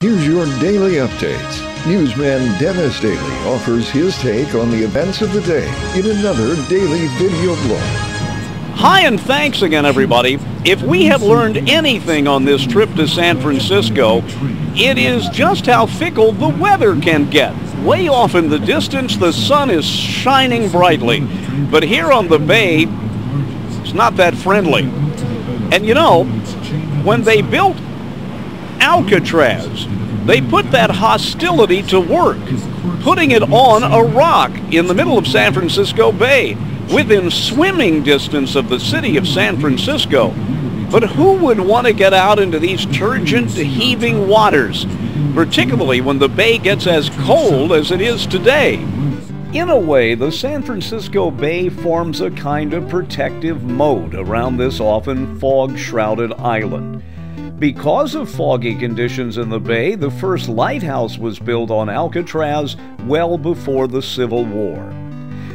Here's your daily updates. Newsman Dennis Daily offers his take on the events of the day in another daily video blog. Hi and thanks again, everybody. If we have learned anything on this trip to San Francisco, it is just how fickle the weather can get. Way off in the distance, the sun is shining brightly, but here on the bay, it's not that friendly. And you know, when they built Alcatraz, they put that hostility to work, putting it on a rock in the middle of San Francisco Bay, within swimming distance of the city of San Francisco. But who would want to get out into these turgid, heaving waters, particularly when the bay gets as cold as it is today? In a way, the San Francisco Bay forms a kind of protective moat around this often fog-shrouded island. Because of foggy conditions in the bay, the first lighthouse was built on Alcatraz well before the Civil War.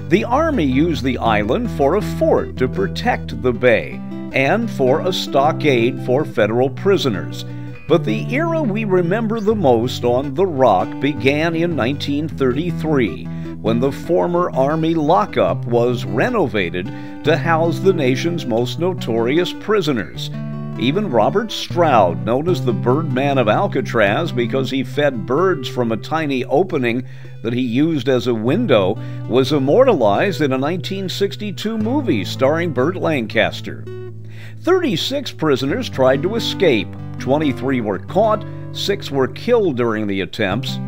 The Army used the island for a fort to protect the bay and for a stockade for federal prisoners. But the era we remember the most on the Rock began in 1933, when the former Army lockup was renovated to house the nation's most notorious prisoners. Even Robert Stroud, known as the Birdman of Alcatraz because he fed birds from a tiny opening that he used as a window, was immortalized in a 1962 movie starring Burt Lancaster. 36 prisoners tried to escape. 23 were caught, 6 were killed during the attempts,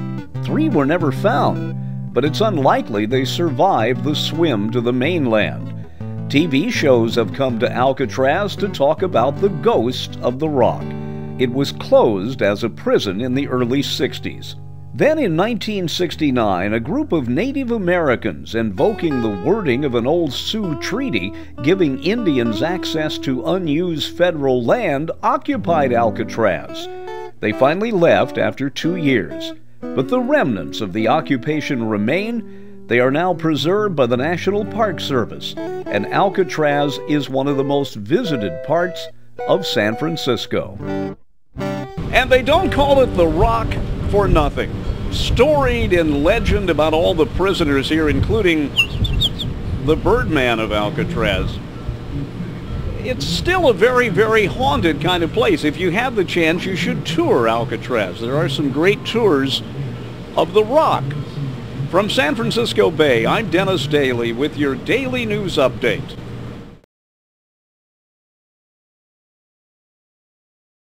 3 were never found, but it's unlikely they survived the swim to the mainland. TV shows have come to Alcatraz to talk about the ghost of the Rock. It was closed as a prison in the early 60s. Then in 1969, a group of Native Americans, invoking the wording of an old Sioux treaty giving Indians access to unused federal land, occupied Alcatraz. They finally left after 2 years, but the remnants of the occupation remain. They are now preserved by the National Park Service, and Alcatraz is one of the most visited parts of San Francisco. And they don't call it the Rock for nothing. Storied in legend about all the prisoners here, including the Birdman of Alcatraz. It's still a very, very haunted kind of place. If you have the chance, you should tour Alcatraz. There are some great tours of the Rock. From San Francisco Bay, I'm Dennis Daily with your daily news update.